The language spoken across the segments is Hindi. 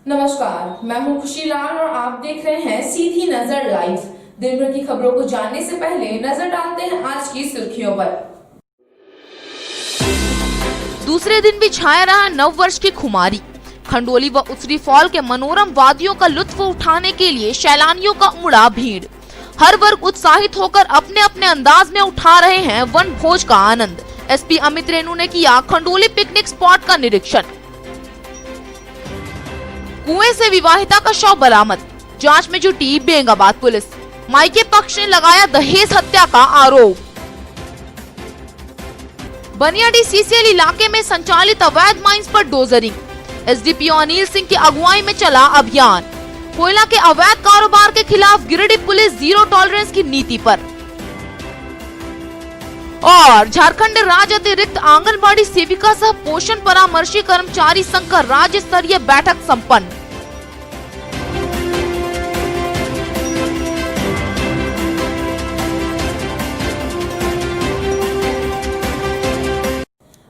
नमस्कार, मैं हूं खुशी लाल और आप देख रहे हैं सीधी नजर लाइव। दिन भर की खबरों को जानने से पहले नजर डालते हैं आज की सुर्खियों पर। दूसरे दिन भी छाया रहा नव वर्ष की खुमारी। खंडोली व उसरी फॉल के मनोरम वादियों का लुत्फ उठाने के लिए सैलानियों का उमड़ा भीड़। हर वर्ग उत्साहित होकर अपने अपने अंदाज में उठा रहे हैं वन भोज का आनंद। एसपी अमित रेणु ने किया खंडोली पिकनिक स्पॉट का निरीक्षण। कुएं से विवाहिता का शव बरामद, जांच में जुटी बेंगाबाद पुलिस। मायके पक्ष ने लगाया दहेज हत्या का आरोप। बनियाडी सीसीएल इलाके में संचालित अवैध माइंस पर डोजरिंग। एसडीपीओ अनिल सिंह की अगुवाई में चला अभियान। कोयला के अवैध कारोबार के खिलाफ गिरिडीह पुलिस जीरो टॉलरेंस की नीति पर। और झारखंड राज्य अतिरिक्त आंगनबाड़ी सेविका सह पोषण परामर्शी कर्मचारी संघ का राज्य स्तरीय बैठक संपन्न।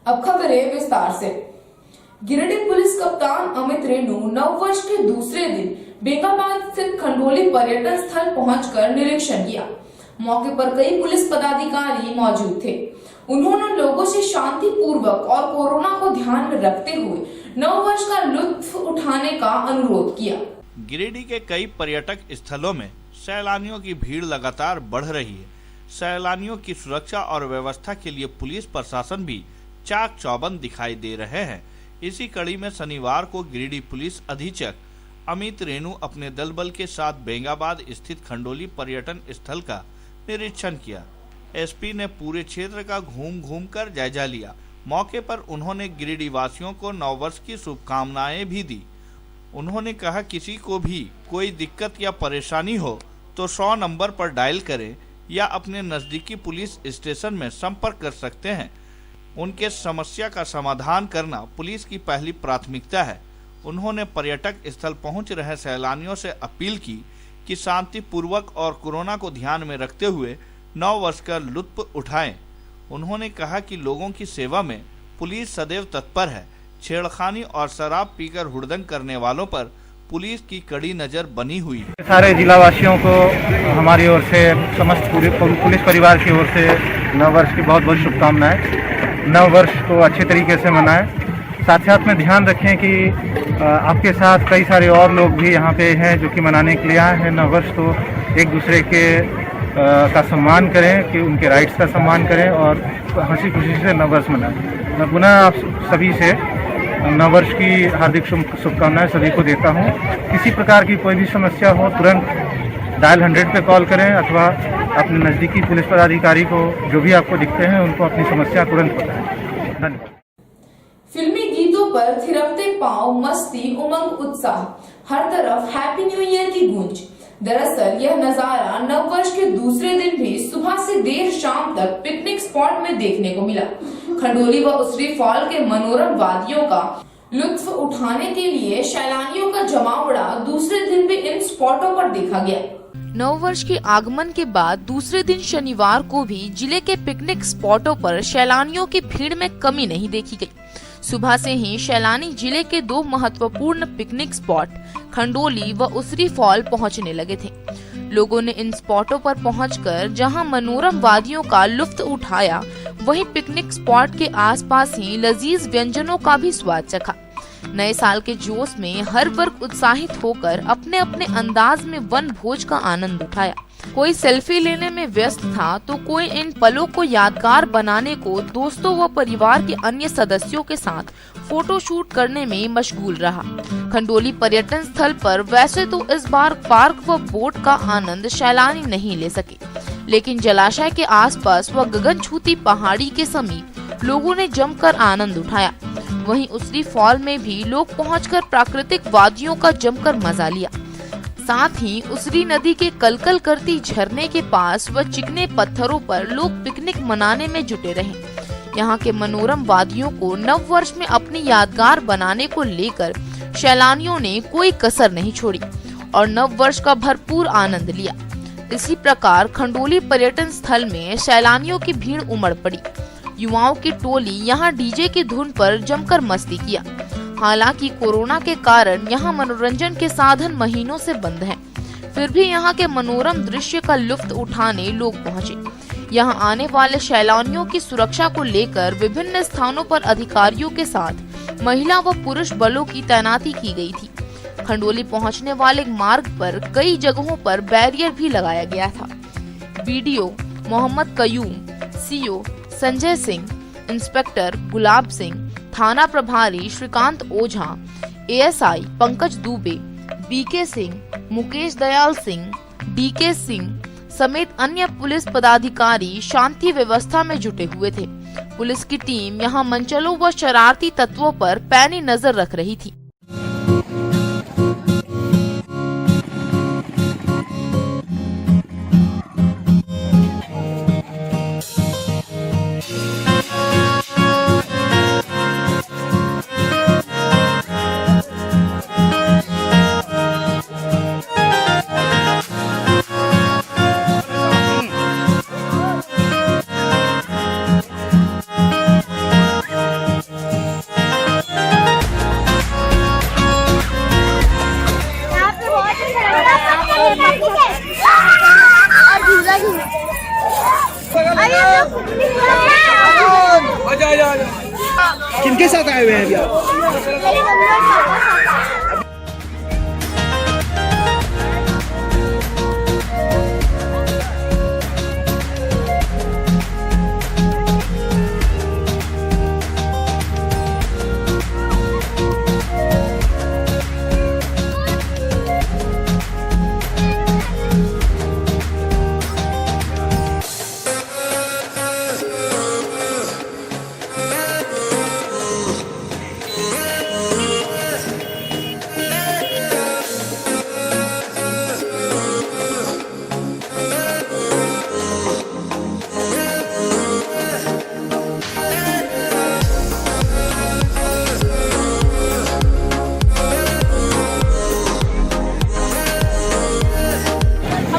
अब खबरें विस्तार से। गिरिडीह पुलिस कप्तान अमित रेणु नव वर्ष के दूसरे दिन बेंगाबाद स्थित खंडोली पर्यटन स्थल पहुंचकर निरीक्षण किया। मौके पर कई पुलिस पदाधिकारी मौजूद थे। उन्होंने लोगों से शांतिपूर्वक और कोरोना को ध्यान में रखते हुए नव वर्ष का लुत्फ उठाने का अनुरोध किया। गिरिडीह के कई पर्यटक स्थलों में सैलानियों की भीड़ लगातार बढ़ रही है। सैलानियों की सुरक्षा और व्यवस्था के लिए पुलिस प्रशासन भी चाक चौबंद दिखाई दे रहे हैं। इसी कड़ी में शनिवार को गिरिडीह पुलिस अधीक्षक अमित रेणु अपने दल बल के साथ बेंगाबाद स्थित खंडोली पर्यटन स्थल का निरीक्षण किया। एसपी ने पूरे क्षेत्र का घूम कर जायजा लिया। मौके पर उन्होंने गिरिडीह वासियों को नववर्ष की शुभकामनाएं भी दी। उन्होंने कहा किसी को भी कोई दिक्कत या परेशानी हो तो 100 नंबर पर डायल करें या अपने नजदीकी पुलिस स्टेशन में संपर्क कर सकते हैं। उनके समस्या का समाधान करना पुलिस की पहली प्राथमिकता है। उन्होंने पर्यटक स्थल पहुंच रहे सैलानियों से अपील की कि शांतिपूर्वक और कोरोना को ध्यान में रखते हुए नव वर्ष का लुत्फ उठाएं। उन्होंने कहा कि लोगों की सेवा में पुलिस सदैव तत्पर है। छेड़खानी और शराब पीकर हुड़दंग करने वालों पर पुलिस की कड़ी नजर बनी हुई है। सारे जिला वासियों को हमारी ओर से, समस्त पूरे पुलिस परिवार की ओर से नव वर्ष की बहुत बहुत शुभकामनाएं। नव वर्ष को अच्छे तरीके से मनाएं। साथ में ध्यान रखें कि आपके साथ कई सारे और लोग भी यहाँ पे हैं जो कि मनाने के लिए आए हैं नव वर्ष। तो एक दूसरे के का सम्मान करें, कि उनके राइट्स का सम्मान करें और हंसी खुशी से नव वर्ष मनाएं। मैं पुनः आप सभी से नव वर्ष की हार्दिक शुभकामनाएं सभी को देता हूँ। किसी प्रकार की कोई भी समस्या हो तुरंत डायल 100 पे कॉल करें अथवा अपने नज़दीकी पुलिस पदाधिकारी को जो भी आपको दिखते हैं उनको अपनी समस्या तुरंत बताएं। धन्यवाद। फिल्मी गीतों पर थिरकते पांव, मस्ती, उमंग, उत्साह, हर तरफ हैप्पी न्यू ईयर की गूंज। दरअसल यह नजारा नव वर्ष के दूसरे दिन भी सुबह से देर शाम तक पिकनिक स्पॉट में देखने को मिला। खंडोली व उसरी फॉल के मनोरम वादियों का लुत्फ उठाने के लिए सैलानियों का जमावड़ा दूसरे दिन भी इन स्पॉटों पर देखा गया। नव वर्ष के आगमन के बाद दूसरे दिन शनिवार को भी जिले के पिकनिक स्पॉटों पर सैलानियों की भीड़ में कमी नहीं देखी गई। सुबह से ही सैलानी जिले के 2 महत्वपूर्ण पिकनिक स्पॉट खंडोली व उसरी फॉल पहुंचने लगे थे। लोगों ने इन स्पॉटों पर पहुंचकर जहां मनोरम वादियों का लुत्फ उठाया, वहीं पिकनिक स्पॉट के आसपास ही लजीज व्यंजनों का भी स्वाद चखा। नए साल के जोश में हर वर्ग उत्साहित होकर अपने अपने अंदाज में वन भोज का आनंद उठाया। कोई सेल्फी लेने में व्यस्त था तो कोई इन पलों को यादगार बनाने को दोस्तों व परिवार के अन्य सदस्यों के साथ फोटो शूट करने में मशगूल रहा। खंडोली पर्यटन स्थल पर वैसे तो इस बार पार्क व बोट का आनंद सैलानी नहीं ले सके, लेकिन जलाशय के आसपास व गगनछूती पहाड़ी के समीप लोगों ने जमकर आनंद उठाया। वहीं उसरी फॉल में भी लोग पहुंचकर प्राकृतिक वादियों का जमकर मजा लिया। साथ ही उसरी नदी के कलकल करती झरने के पास व चिकने पत्थरों पर लोग पिकनिक मनाने में जुटे रहे। यहाँ के मनोरम वादियों को नव वर्ष में अपनी यादगार बनाने को लेकर सैलानियों ने कोई कसर नहीं छोड़ी और नव वर्ष का भरपूर आनंद लिया। इसी प्रकार खंडोली पर्यटन स्थल में सैलानियों की भीड़ उमड़ पड़ी। युवाओं की टोली यहाँ डीजे की धुन पर जमकर मस्ती किया। हालांकि कोरोना के कारण यहाँ मनोरंजन के साधन महीनों से बंद हैं। फिर भी यहाँ के मनोरम दृश्य का लुत्फ उठाने लोग पहुँचे। यहाँ आने वाले सैलानियों की सुरक्षा को लेकर विभिन्न स्थानों पर अधिकारियों के साथ महिला व पुरुष बलों की तैनाती की गई थी। खंडोली पहुँचने वाले मार्ग पर कई जगहों पर बैरियर भी लगाया गया था। BDO Mohammad Qayyum, CO Sanjay Singh, inspector Gulab Singh, थाना प्रभारी श्रीकांत ओझा, एएसआई पंकज दुबे, बीके सिंह, मुकेश दयाल सिंह, डीके सिंह समेत अन्य पुलिस पदाधिकारी शांति व्यवस्था में जुटे हुए थे। पुलिस की टीम यहां मंचलों व शरारती तत्वों पर पैनी नजर रख रही थी। किनके साथ आए हुए हैं अभी आप?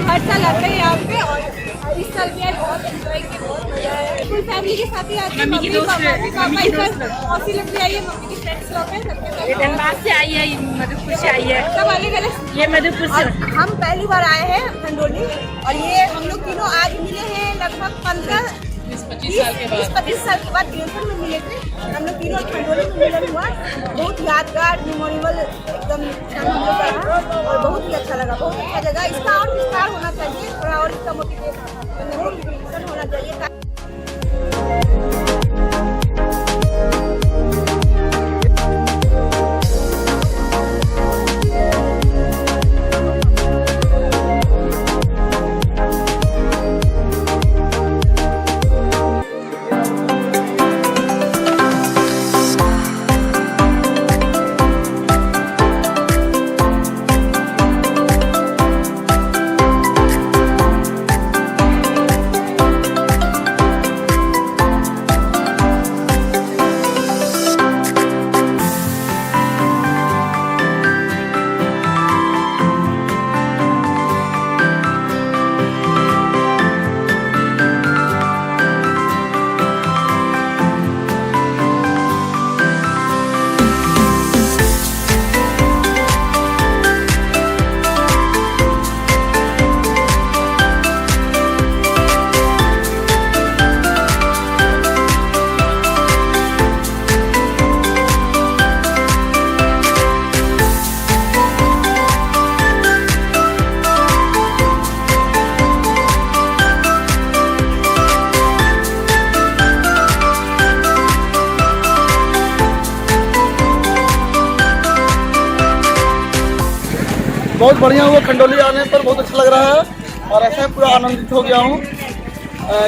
हर साल आते हैं यहाँ पे और इस साल भी आज बहुत एंजॉय किया, बहुत मजा आया। फुल फैमिली के साथ ही आते हैं। मम्मी की दोस्त मौसी लोग भी आई है, मम्मी की फ्रेंड्स लोग हैं, सबके साथ। धनबाद से आई है, मधुपुर से आई है, सब अलग अलग। ये मधुपुर से। हम पहली बार आए हैं खंडोली और ये हम लोग तीनों आज मिले हैं लगभग 20-25 साल के बाद देवघर में मिले थे। हम लोग तीनों खंडोली में मिलन हुआ, बहुत यादगार मेमोरेबल एकदम हम लोग रहा और बहुत ही अच्छा लगा, बहुत अच्छा जगह। इसका और विस्तार होना चाहिए, थोड़ा और इसका मोटिवेशन होना चाहिए। बहुत बढ़िया हुआ, खंडोली आने पर बहुत अच्छा लग रहा है और ऐसा पूरा आनंदित हो गया हूँ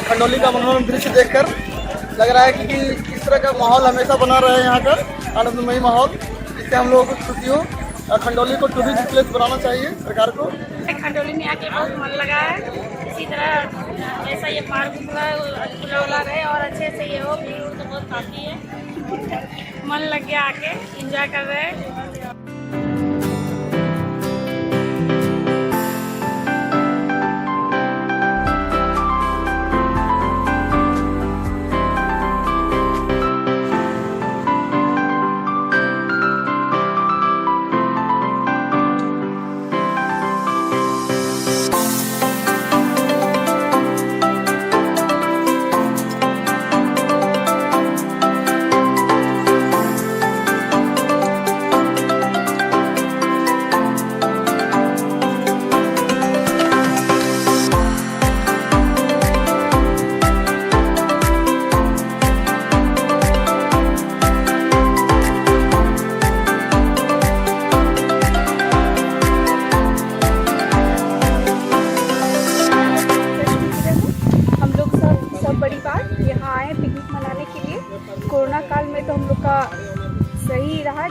खंडोली का मनोरम दृश्य देखकर। लग रहा है कि इस तरह का माहौल हमेशा बना रहे यहाँ का आनंदमयी माहौल, इससे हम लोगों को खुशी हो। खंडोली को टूरिस्ट प्लेस बनाना चाहिए सरकार को। खंडोली में आके बहुत मन लगा है, इसी तरह ऐसा ये पार्क खुला रहे और अच्छे से ये हो। भीड़ तो बहुत काफ़ी है, मन लग गया, आके एंजॉय कर रहे हैं।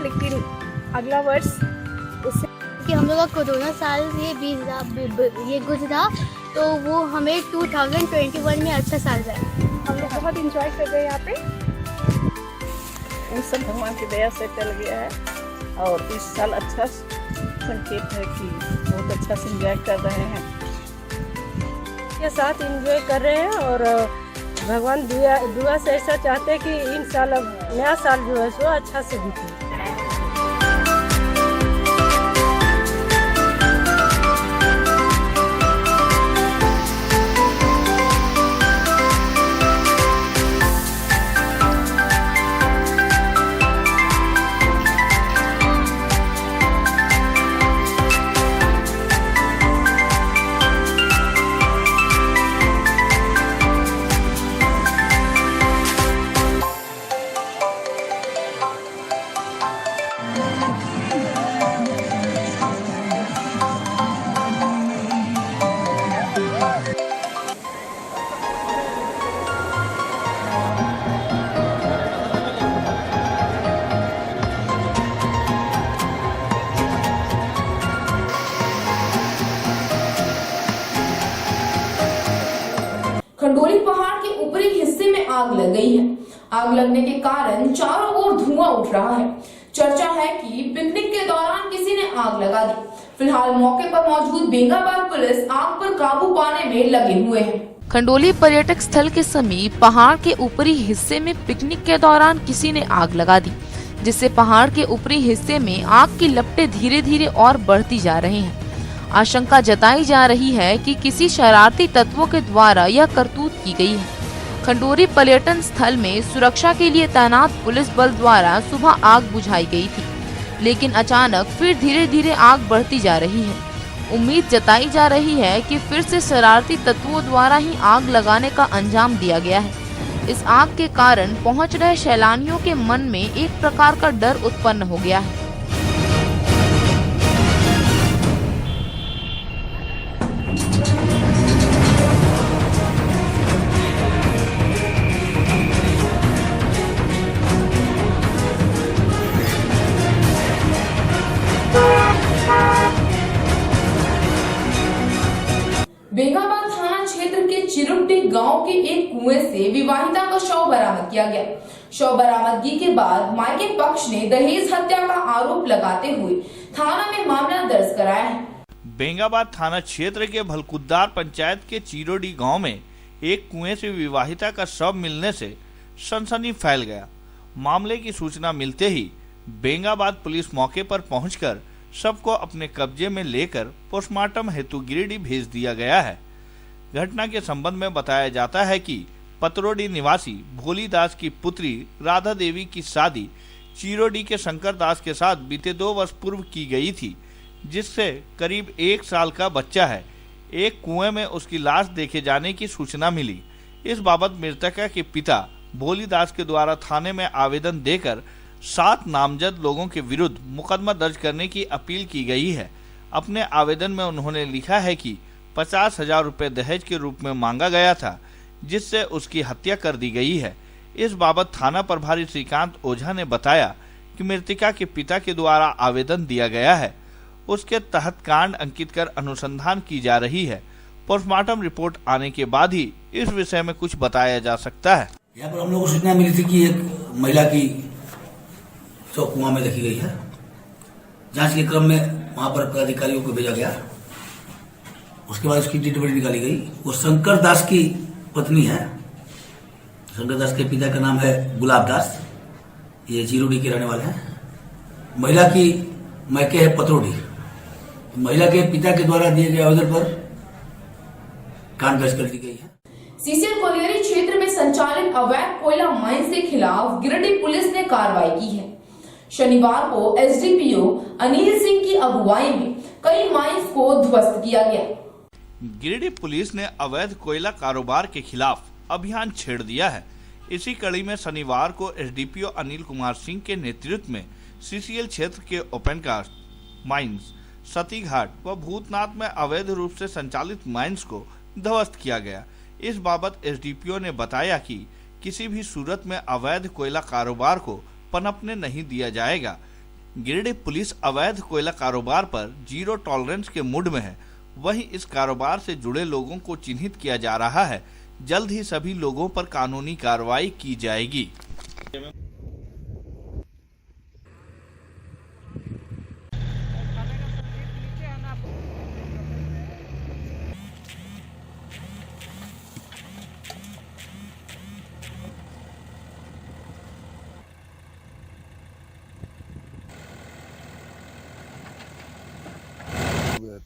लेकिन अगला वर्ष उससे कि हम लोग का कोरोना साल ये गुजरा तो वो हमें 2021 में अच्छा साल जाए। हम लोग बहुत इंजॉय कर रहे हैं यहाँ पे। इन सब भगवान की दया से चल गया है और इस साल अच्छा संकेत है कि बहुत अच्छा से इंजॉय कर रहे हैं, के साथ इंजॉय कर रहे हैं और भगवान दुआ से ऐसा चाहते हैं कि इन साल अब नया साल जो है सो अच्छा से बीते। खंडोली पहाड़ के ऊपरी हिस्से में आग लग गई है। आग लगने के कारण चारों ओर धुआं उठ रहा है। चर्चा है कि पिकनिक के दौरान किसी ने आग लगा दी। फिलहाल मौके पर मौजूद बेंगाबाद पुलिस आग पर काबू पाने में लगे हुए हैं। खंडोली पर्यटक स्थल के समीप पहाड़ के ऊपरी हिस्से में पिकनिक के दौरान किसी ने आग लगा दी, जिससे पहाड़ के ऊपरी हिस्से में आग की लपटें धीरे धीरे और बढ़ती जा रही हैं। आशंका जताई जा रही है कि किसी शरारती तत्वों के द्वारा यह करतूत की गई है। खंडोली पर्यटन स्थल में सुरक्षा के लिए तैनात पुलिस बल द्वारा सुबह आग बुझाई गई थी, लेकिन अचानक फिर धीरे धीरे आग बढ़ती जा रही है। उम्मीद जताई जा रही है कि फिर से शरारती तत्वों द्वारा ही आग लगाने का अंजाम दिया गया है। इस आग के कारण पहुंच रहे सैलानियों के मन में एक प्रकार का डर उत्पन्न हो गया है। बेंगाबाद थाना क्षेत्र के चिरुट्टी गांव के एक कुएं से विवाहिता का शव बरामद किया गया। शव बरामदगी के बाद मायके पक्ष ने दहेज हत्या का आरोप लगाते हुए थाना में मामला दर्ज कराया है। बेंगाबाद थाना क्षेत्र के भलकुद्दार पंचायत के चिरोडी गांव में एक कुएं से विवाहिता का शव मिलने से सनसनी फैल गया। मामले की सूचना मिलते ही बेंगाबाद पुलिस मौके पर पहुंचकर शव को अपने कब्जे में लेकर पोस्टमार्टम हेतु गिरिडीह भेज दिया गया है। घटना के संबंध में बताया जाता है कि पतरोडी निवासी भोली दास की पुत्री राधा देवी की शादी चिरोडी के शंकर दास के साथ बीते 2 वर्ष पूर्व की गई थी, जिससे करीब 1 साल का बच्चा है। एक कुएं में उसकी लाश देखे जाने की सूचना मिली। इस बाबत मृतका के पिता भोली दास के द्वारा थाने में आवेदन देकर 7 नामजद लोगों के विरुद्ध मुकदमा दर्ज करने की अपील की गई है। अपने आवेदन में उन्होंने लिखा है कि 50,000 रुपए दहेज के रूप में मांगा गया था, जिससे उसकी हत्या कर दी गई है। इस बाबत थाना प्रभारी श्रीकांत ओझा ने बताया कि मृतका के पिता के द्वारा आवेदन दिया गया है, उसके तहत कांड अंकित कर अनुसंधान की जा रही है। पोस्टमार्टम रिपोर्ट आने के बाद ही इस विषय में कुछ बताया जा सकता है। यहाँ पर हम लोगों को सूचना मिली थी कि एक महिला की शव कुआं में देखी गई है। जांच के क्रम में वहां पर पदाधिकारियों को भेजा गया। उसके बाद उसकी डेड बॉडी निकाली गई। वो शंकर दास की पत्नी है। शंकर दास के पिता का नाम है गुलाब दास, ये चिरोडी के रहने वाले हैं। महिला की मायके है पतरोडी। महिला के पिता के द्वारा दिए गए आवेदन पर कांड दर्ज कर दी गई है। सीसीएल कोलियरी क्षेत्र में संचालित अवैध कोयला माइन के खिलाफ गिरिडीह पुलिस ने कार्रवाई की है। शनिवार को एसडीपीओ अनिल सिंह की अगुवाई में कई माइंस को ध्वस्त किया गया। गिरिडीह पुलिस ने अवैध कोयला कारोबार के खिलाफ अभियान छेड़ दिया है। इसी कड़ी में शनिवार को एसडीपीओ अनिल कुमार सिंह के नेतृत्व में सीसीएल क्षेत्र के ओपन कास्ट माइंस, सतीघाट व भूतनाथ में अवैध रूप से संचालित माइंस को ध्वस्त किया गया। इस बाबत एसडीपीओ ने बताया कि किसी भी सूरत में अवैध कोयला कारोबार को पनपने नहीं दिया जाएगा। गिरिडीह पुलिस अवैध कोयला कारोबार पर जीरो टॉलरेंस के मूड में है। वहीं इस कारोबार से जुड़े लोगों को चिन्हित किया जा रहा है। जल्द ही सभी लोगों पर कानूनी कार्रवाई की जाएगी।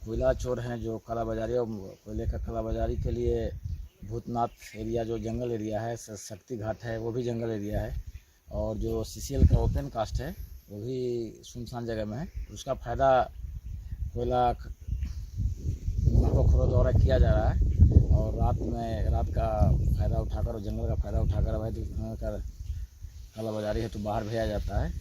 कोयला चोर हैं जो कालाबाजारी और कोयले का कालाबाजारी के लिए भूतनाथ एरिया जो जंगल एरिया है, शक्ति घाट है वो भी जंगल एरिया है, और जो सीसीएल का ओपन कास्ट है वो भी सुनसान जगह में है। उसका फ़ायदा कोयला नफाखोरों द्वारा किया जा रहा है और रात का फ़ायदा उठाकर और जंगल का फ़ायदा उठाकर अवैध कालाबाजारी है तो बाहर भेजा जाता है।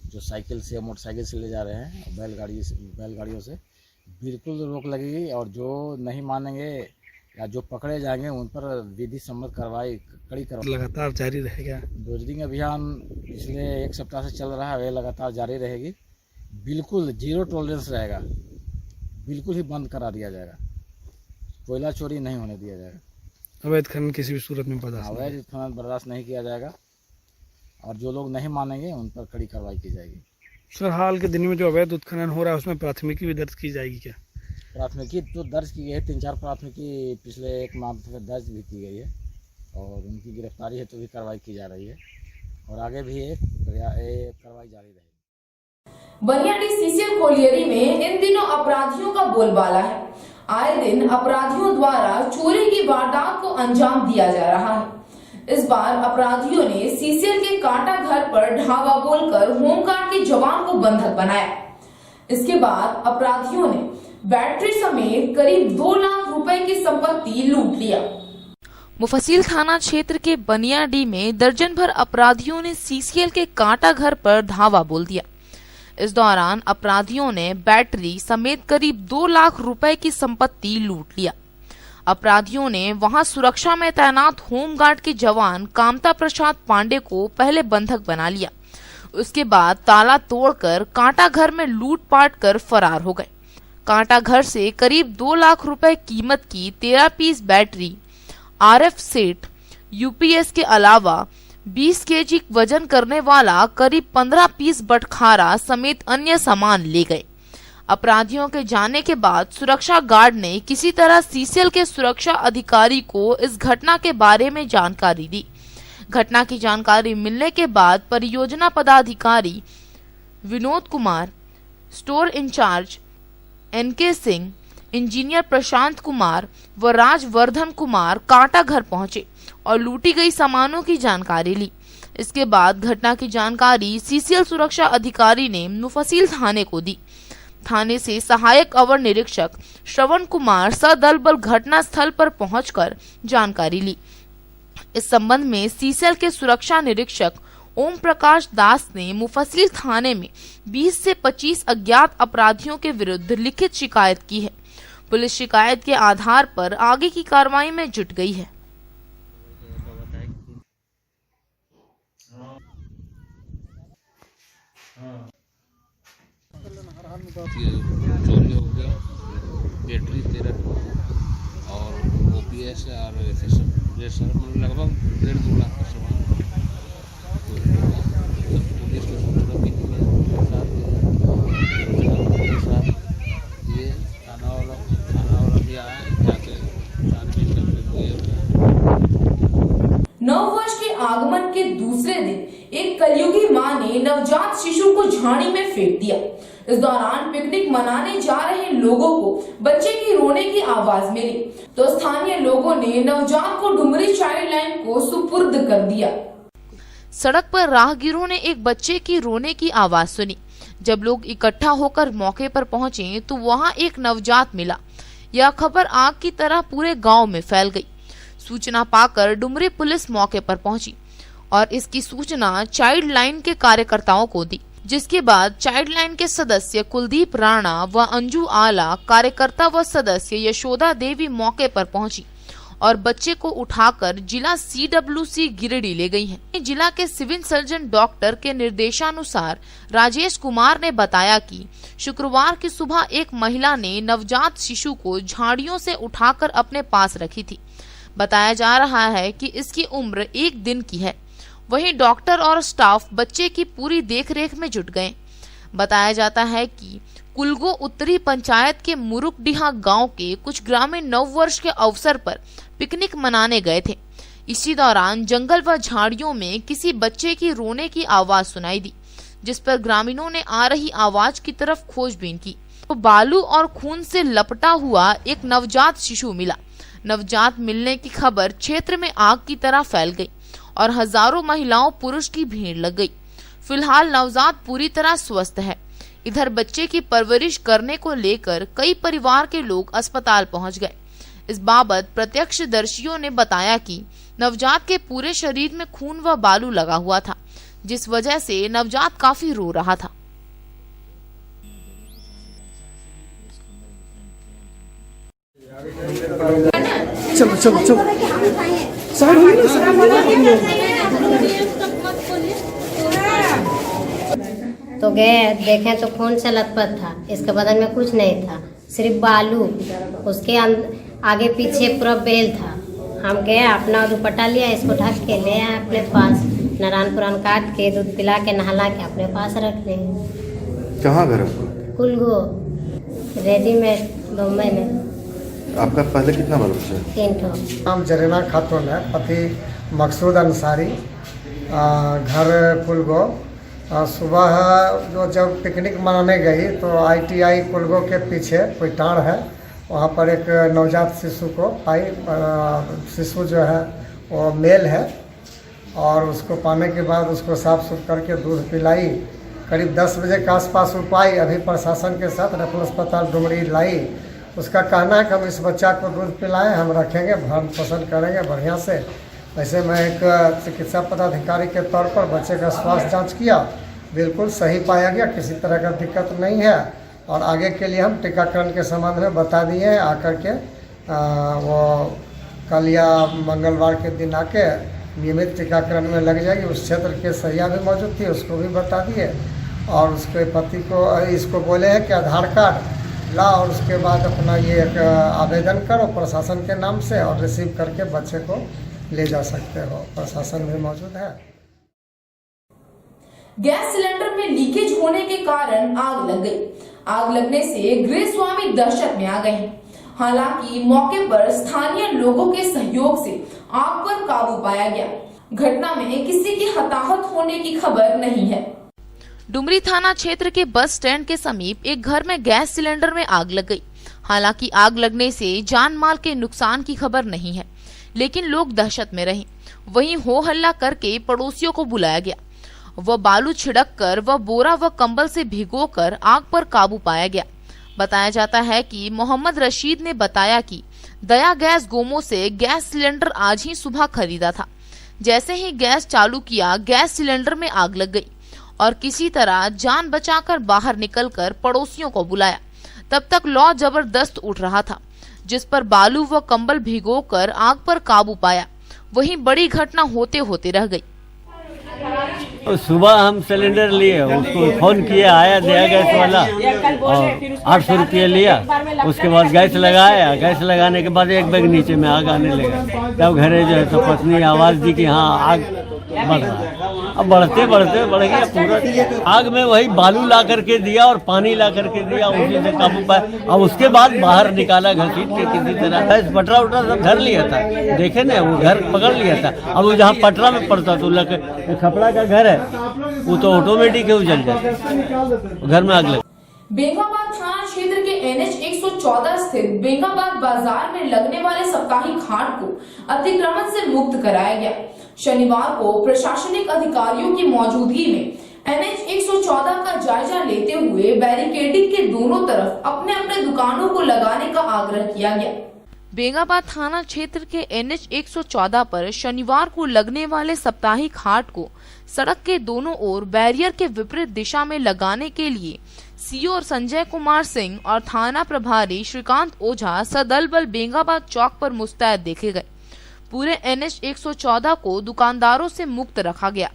जो साइकिल से मोटरसाइकिल से ले जा रहे हैं बैलगाड़ियों से बिल्कुल रोक लगेगी, और जो नहीं मानेंगे या जो पकड़े जाएंगे उन पर विधि सम्मत कार्रवाई कड़ी कार्रवाई लगातार जारी रहेगा। रोजगारी अभियान पिछले 1 सप्ताह से चल रहा है, वह लगातार जारी रहेगी। बिल्कुल जीरो टॉलरेंस रहेगा, बिल्कुल ही बंद करा दिया जाएगा। कोयला चोरी नहीं होने दिया जाएगा। अवैध खनन किसी भी सूरत में अवैध खनन बर्दाश्त नहीं किया जाएगा, और जो लोग नहीं मानेंगे उन पर कड़ी कार्रवाई की जाएगी। सर, हाल के दिन में जो अवैध उत्खनन हो रहा है उसमें प्राथमिकी भी दर्ज की जाएगी क्या? प्राथमिकी तो दर्ज की गई है, 3-4 प्राथमिकी पिछले 1 माह में दर्ज भी की गई है, और उनकी गिरफ्तारी है तो भी कार्रवाई की जा रही है, और आगे भी एक कार्रवाई जारी रहेगी। बनियाडीह सीसीएल कोलियरी में इन दिनों अपराधियों का बोलबाला है। आए दिन अपराधियों द्वारा चोरी की वारदात को अंजाम दिया जा रहा है। इस बार अपराधियों ने सीसीएल के कांटा घर पर ढावा बोलकर होमगार्ड के जवान को बंधक बनाया। इसके बाद अपराधियों ने बैटरी समेत करीब 2 लाख रुपए की संपत्ति लूट लिया। मुफस्सिल थाना क्षेत्र के बनियाडीह में दर्जन भर अपराधियों ने सीसीएल के कांटा घर पर धावा बोल दिया। इस दौरान अपराधियों ने बैटरी समेत करीब 2 लाख रुपए की संपत्ति लूट लिया। अपराधियों ने वहां सुरक्षा में तैनात होमगार्ड के जवान कामता प्रसाद पांडे को पहले बंधक बना लिया। उसके बाद ताला तोड़कर कांटा घर में लूटपाट कर फरार हो गए। कांटा घर से करीब 2 लाख रुपए कीमत की 13 piece battery, RF set, UPS के अलावा 20 केजी वजन करने वाला करीब 15 पीस बटखारा समेत अन्य सामान ले गए। अपराधियों के जाने के बाद सुरक्षा गार्ड ने किसी तरह सीसीएल के सुरक्षा अधिकारी को इस घटना के बारे में जानकारी दी। घटना की जानकारी मिलने के बाद परियोजना पदाधिकारी Vinod Kumar, store incharge NK Singh, engineer Prashant Kumar व राजवर्धन कुमार कांटा घर पहुंचे और लूटी गई सामानों की जानकारी ली। इसके बाद घटना की जानकारी सीसीएल सुरक्षा अधिकारी ने मुफस्सिल थाने को दी। थाने से सहायक अवर निरीक्षक श्रवण कुमार सदल बल घटना स्थल पर पहुंचकर जानकारी ली। इस संबंध में सीसीएल के सुरक्षा निरीक्षक ओम प्रकाश दास ने मुफस्सिल थाने में 20 से 25 अज्ञात अपराधियों के विरुद्ध लिखित शिकायत की है। पुलिस शिकायत के आधार पर आगे की कार्रवाई में जुट गई है। चोरी हो गया, बैटरी 13 और OPS और लगभग 1.5-2 लाख का सामान। पुलिस को सूचना भी दी है, ये थाना वाला भी आया जाके जानबीन करके। नववर्ष के आगमन के दूसरे दिन एक कलयुगी मां ने नवजात शिशु को झाड़ी में फेंक दिया। इस दौरान पिकनिक मनाने जा रहे लोगों को बच्चे की रोने की आवाज मिली तो स्थानीय लोगों ने नवजात को डुमरी चाइल्ड लाइन को सुपुर्द कर दिया। सड़क पर राहगीरों ने एक बच्चे की रोने की आवाज सुनी। जब लोग इकट्ठा होकर मौके पर पहुंचे तो वहां एक नवजात मिला। यह खबर आग की तरह पूरे गांव में फैल गई। सूचना पाकर डुमरी पुलिस मौके पर पहुंची और इसकी सूचना चाइल्ड लाइन के कार्यकर्ताओं को दी, जिसके बाद चाइल्ड लाइन के सदस्य कुलदीप राणा व अंजू आला, कार्यकर्ता व सदस्य यशोदा देवी मौके पर पहुंची और बच्चे को उठाकर जिला CWC गिरिडीह ले गई हैं। जिला के सिविल सर्जन डॉक्टर के निर्देशानुसार राजेश कुमार ने बताया कि शुक्रवार की सुबह एक महिला ने नवजात शिशु को झाड़ियों से उठाकर अपने पास रखी थी। बताया जा रहा है कि इसकी उम्र 1 दिन की है। वहीं डॉक्टर और स्टाफ बच्चे की पूरी देखरेख में जुट गए। बताया जाता है कि कुलगो उत्तरी पंचायत के मुरुकडीहा गांव के कुछ ग्रामीण नववर्ष के अवसर पर पिकनिक मनाने गए थे। इसी दौरान जंगल व झाड़ियों में किसी बच्चे की रोने की आवाज सुनाई दी, जिस पर ग्रामीणों ने आ रही आवाज की तरफ खोजबीन की तो बालू और खून से लपटा हुआ एक नवजात शिशु मिला। नवजात मिलने की खबर क्षेत्र में आग की तरह फैल गई और हजारों महिलाओं पुरुष की भीड़ लग गई। फिलहाल नवजात पूरी तरह स्वस्थ है। इधर बच्चे की परवरिश करने को लेकर कई परिवार के लोग अस्पताल पहुंच गए। इस बाबत प्रत्यक्षदर्शियों ने बताया कि नवजात के पूरे शरीर में खून व बालू लगा हुआ था, जिस वजह से नवजात काफी रो रहा था। चलो चलो चलो तो गए देखे तो खून से लथपथ था। इसके बदन में कुछ नहीं था, सिर्फ बालू। उसके आगे पीछे पूरा बेल था। हम गए, अपना दुपट्टा लिया, इसको ढक के ले आए अपने पास। नारायण पुराण काट के दूध पिला के नहला के अपने पास रख ले। कहाँ घर है? कुलगो रेडीमेड बम्बई में। आपका पहले कितना बाल बच्चा है? 3 ठो। नाम जरीना खातून है, पति मकसूद अंसारी, घर कुलगो। सुबह जो जब पिकनिक मनाने गई तो ITI कुलगो के पीछे कोई टाड़ है, वहाँ पर एक नवजात शिशु को पाई। शिशु जो है वो मेल है और उसको पाने के बाद उसको साफ सुथ करके दूध पिलाई। करीब 10 बजे के आसपास वो पाई। अभी प्रशासन के साथ रेफरल अस्पताल डुमरी लाई। उसका कहना है कि हम इस बच्चा को दूध पिलाएं, हम रखेंगे, भरण पोषण करेंगे बढ़िया से। वैसे मैं एक चिकित्सा पदाधिकारी के तौर पर बच्चे का स्वास्थ्य जांच किया, बिल्कुल सही पाया गया, किसी तरह का दिक्कत नहीं है। और आगे के लिए हम टीकाकरण के संबंध में बता दिए हैं। आकर के वो कल या मंगलवार के दिन आके नियमित टीकाकरण में लग जाएगी। उस क्षेत्र के सैया भी मौजूद थी, उसको भी बता दिए। और उसके पति को इसको बोले हैं कि आधार कार्ड ला और उसके बाद अपना ये एक आवेदन करो प्रशासन के नाम से और रिसीव करके बच्चे को ले जा सकते हो। प्रशासन भी मौजूद है। गैस सिलेंडर में लीकेज होने के कारण आग लग गई। आग लगने से गृह स्वामी दहशत में आ गए हैं। हालांकि मौके पर स्थानीय लोगों के सहयोग से आग पर काबू पाया गया। घटना में किसी की हताहत होने की खबर नहीं है। डुमरी थाना क्षेत्र के बस स्टैंड के समीप एक घर में गैस सिलेंडर में आग लग गई। हालांकि आग लगने से जान माल के नुकसान की खबर नहीं है, लेकिन लोग दहशत में रहे। वहीं हो हल्ला करके पड़ोसियों को बुलाया गया। वह बालू छिड़क कर व बोरा व कंबल से भिगोकर आग पर काबू पाया गया। बताया जाता है कि मोहम्मद रशीद ने बताया कि दया गैस गोमो से गैस सिलेंडर आज ही सुबह खरीदा था। जैसे ही गैस चालू किया, गैस सिलेंडर में आग लग गई और किसी तरह जान बचाकर बाहर निकलकर पड़ोसियों को बुलाया। तब तक लौ जबरदस्त उठ रहा था, जिस पर बालू व कंबल भिगोकर आग पर काबू पाया। वहीं बड़ी घटना होते होते रह गई। सुबह हम सिलेंडर लिए, उसको फोन किया, आया दया गैस वाला और 800 रुपये लिया। उसके बाद गैस लगाया। गैस लगाने के बाद एक बैग नीचे में आग आने लगा। तब घरे जो है तो पत्नी आवाज़ दी कि हाँ आग बढ़ रहा है। अब बढ़ते बढ़ते बढ़ गया पूरा। आग में वही बालू ला करके दिया और पानी ला करके दिया, उसी से काबू पाया। अब उसके बाद बाहर निकाला घसीट के किसी तरह। गैस पटरा उटरा सब धर लिया था, देखे ना, वो घर पकड़ लिया था। अब वो जहाँ पटरा में पड़ता तो खपड़ा का घर है, वो तो ऑटोमेटिक है, जल जाता, घर में आग लग। बेंगाबाद थाना क्षेत्र के NH 114 स्थित बेंगाबाद बाजार में लगने वाले साप्ताहिक हाट को अतिक्रमण से मुक्त कराया गया। शनिवार को प्रशासनिक अधिकारियों की मौजूदगी में NH 114 का जायजा लेते हुए बैरिकेडिंग के दोनों तरफ अपने अपने दुकानों को लगाने का आग्रह किया गया। बेंगाबाद थाना क्षेत्र के NH 114 पर शनिवार को लगने वाले साप्ताहिक हाट को सड़क के दोनों ओर बैरियर के विपरीत दिशा में लगाने के लिए सीओ संजय कुमार सिंह और थाना प्रभारी श्रीकांत ओझा सदल बल बेंगाबाद चौक पर मुस्तैद देखे गए। पूरे NH 114 को दुकानदारों से मुक्त रखा गया।